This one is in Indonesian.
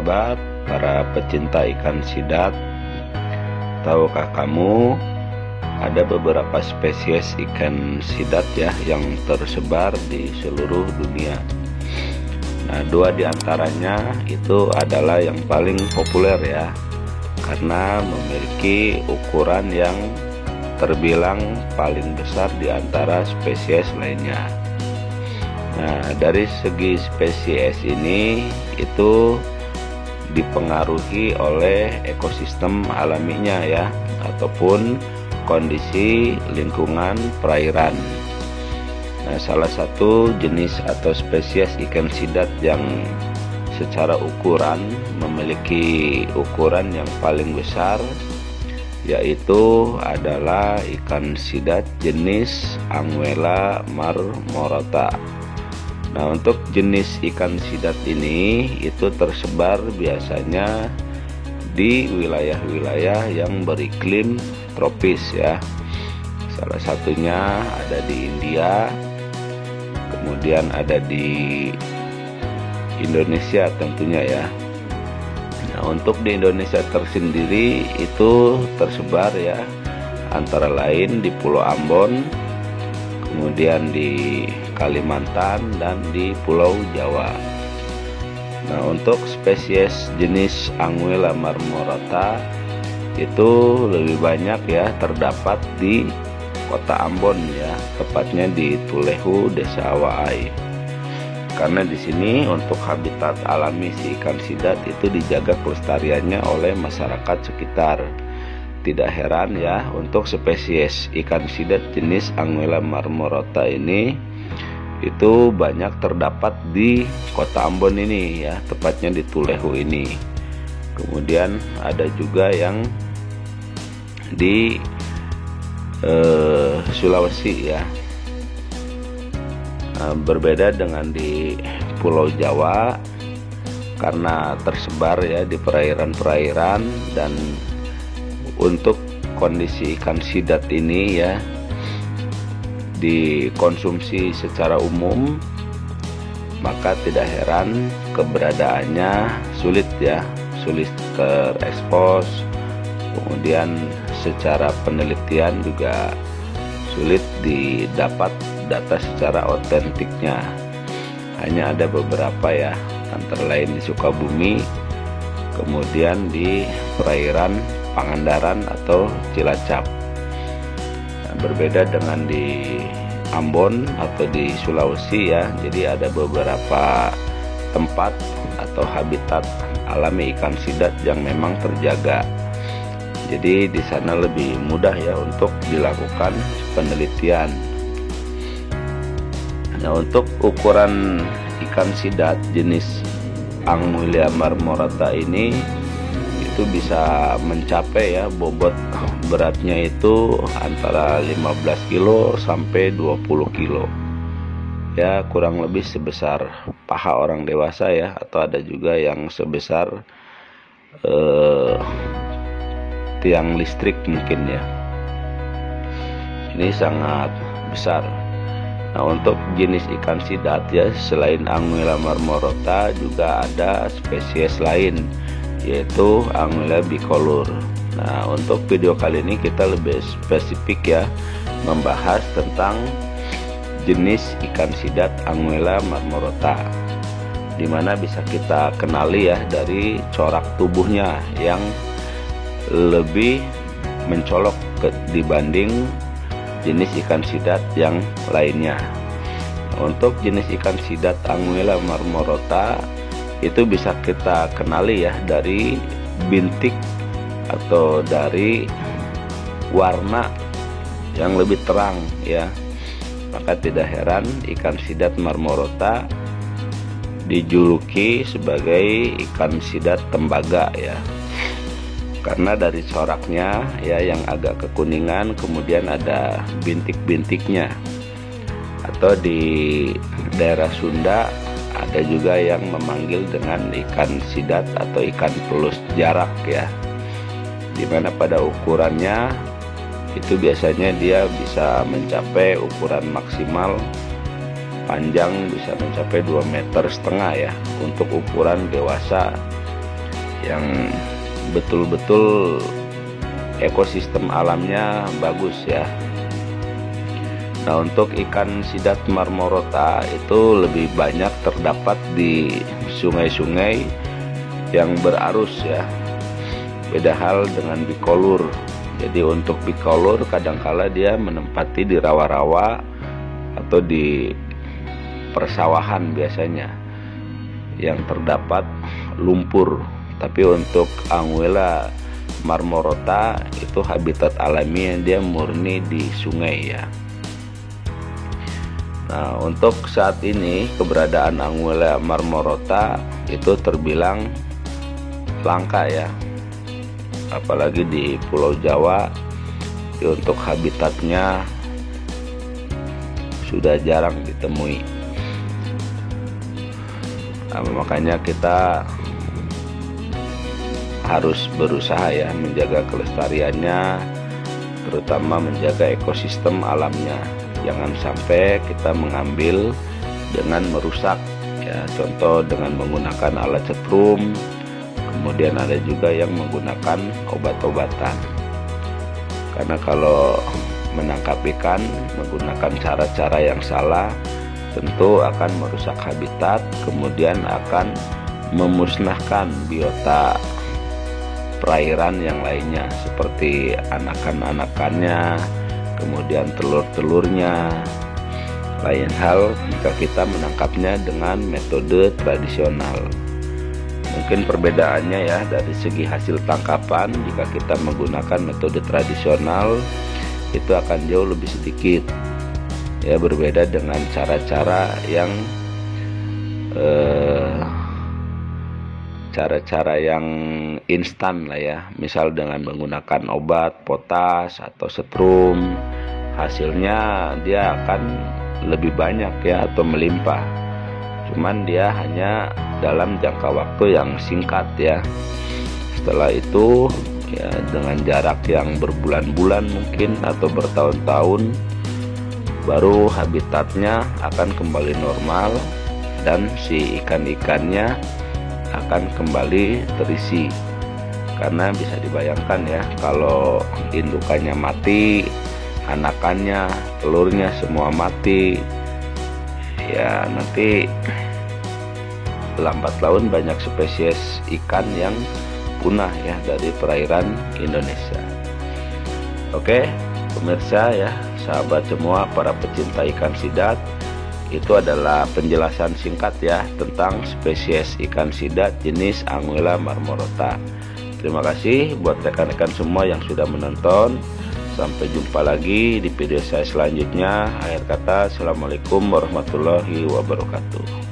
sahabat, para pecinta ikan sidat, tahukah kamu ada beberapa spesies ikan sidat ya yang tersebar di seluruh dunia. Nah, dua diantaranya itu adalah yang paling populer ya, karena memiliki ukuran yang terbilang paling besar di antara spesies lainnya. Nah, dari segi spesies ini itu dipengaruhi oleh ekosistem alaminya ya, ataupun kondisi lingkungan perairan. Nah, salah satu jenis atau spesies ikan sidat yang secara ukuran memiliki ukuran yang paling besar yaitu adalah ikan sidat jenis Anguilla marmorata. Nah, untuk jenis ikan sidat ini itu tersebar biasanya di wilayah-wilayah yang beriklim tropis ya. Salah satunya ada di India, kemudian ada di Indonesia tentunya ya. Nah, untuk di Indonesia tersendiri itu tersebar ya, antara lain di Pulau Ambon, kemudian di Kalimantan dan di Pulau Jawa. Nah, untuk spesies jenis Anguilla marmorata itu lebih banyak ya terdapat di Kota Ambon ya, tepatnya di Tulehu, Desa Waai. Karena di sini untuk habitat alami si ikan sidat itu dijaga kelestariannya oleh masyarakat sekitar. Tidak heran ya, untuk spesies ikan sidat jenis Anguilla marmorata ini itu banyak terdapat di Kota Ambon ini ya, tepatnya di Tulehu ini. Kemudian ada juga yang di Sulawesi ya. Berbeda dengan di Pulau Jawa karena tersebar ya di perairan-perairan, dan untuk kondisi ikan sidat ini ya dikonsumsi secara umum, maka tidak heran keberadaannya sulit ya, sulit terekspos. Kemudian secara penelitian juga sulit didapat data secara otentiknya. Hanya ada beberapa ya, antara lain di Sukabumi, kemudian di perairan Pangandaran atau Cilacap. Nah, berbeda dengan di Ambon atau di Sulawesi ya, jadi ada beberapa tempat atau habitat alami ikan sidat yang memang terjaga. Jadi di sana lebih mudah ya untuk dilakukan penelitian. Nah, untuk ukuran ikan sidat jenis Anguilla marmorata ini itu bisa mencapai ya, bobot beratnya itu antara 15 kilo sampai 20 kilo ya, kurang lebih sebesar paha orang dewasa ya, atau ada juga yang sebesar tiang listrik mungkin ya. Ini sangat besar. Nah, untuk jenis ikan sidat ya, selain Anguilla marmorata juga ada spesies lain yaitu Anguilla bicolor. Nah, untuk video kali ini kita lebih spesifik ya, membahas tentang jenis ikan sidat Anguilla marmorata, dimana bisa kita kenali ya dari corak tubuhnya yang lebih mencolok dibanding jenis ikan sidat yang lainnya. Untuk jenis ikan sidat Anguilla marmorata itu bisa kita kenali ya dari bintik atau dari warna yang lebih terang ya. Maka tidak heran ikan sidat marmorata dijuluki sebagai ikan sidat tembaga ya, karena dari coraknya ya yang agak kekuningan, kemudian ada bintik-bintiknya. Atau di daerah Sunda ada juga yang memanggil dengan ikan sidat atau ikan pelus jarak ya, dimana pada ukurannya itu biasanya dia bisa mencapai ukuran maksimal panjang bisa mencapai 2,5 meter ya untuk ukuran dewasa yang betul-betul ekosistem alamnya bagus ya. Nah, untuk ikan sidat marmorota itu lebih banyak terdapat di sungai-sungai yang berarus ya. Beda hal dengan bicolor. Jadi untuk bicolor kadangkala dia menempati di rawa-rawa atau di persawahan biasanya yang terdapat lumpur. Tapi untuk Anguilla marmorota itu habitat alami yang dia murni di sungai ya. Nah, untuk saat ini keberadaan Anguilla marmorota itu terbilang langka ya, apalagi di Pulau Jawa. Untuk habitatnya sudah jarang ditemui. Nah, makanya kita harus berusaha ya menjaga kelestariannya, terutama menjaga ekosistem alamnya. Jangan sampai kita mengambil dengan merusak ya, contoh dengan menggunakan alat setrum. Kemudian ada juga yang menggunakan obat-obatan. Karena kalau menangkap ikan menggunakan cara-cara yang salah, tentu akan merusak habitat, kemudian akan memusnahkan biota perairan yang lainnya seperti anakan-anakannya, kemudian telur-telurnya. Lain hal jika kita menangkapnya dengan metode tradisional. Mungkin perbedaannya ya dari segi hasil tangkapan, jika kita menggunakan metode tradisional itu akan jauh lebih sedikit ya, berbeda dengan cara-cara yang instan lah ya, misal dengan menggunakan obat potas atau setrum, hasilnya dia akan lebih banyak ya atau melimpah, cuman dia hanya dalam jangka waktu yang singkat ya. Setelah itu ya dengan jarak yang berbulan-bulan mungkin atau bertahun-tahun, baru habitatnya akan kembali normal dan si ikan-ikannya akan kembali terisi. Karena bisa dibayangkan ya, kalau indukannya mati, anakannya, telurnya semua mati, ya nanti lambat laun banyak spesies ikan yang punah ya dari perairan Indonesia. Oke pemirsa ya, sahabat semua, para pecinta ikan sidat, itu adalah penjelasan singkat ya tentang spesies ikan sidat jenis Anguilla marmorota. Terima kasih buat rekan-rekan semua yang sudah menonton. Sampai jumpa lagi di video saya selanjutnya. Akhir kata, assalamualaikum warahmatullahi wabarakatuh.